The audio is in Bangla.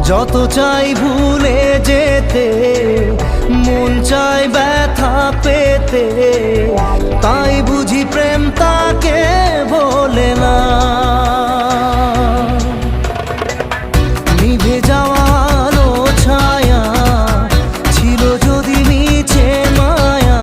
যত চাই ভুলে যেতে, মন চায় ব্যথা পেতে, তাই বুঝি প্রেম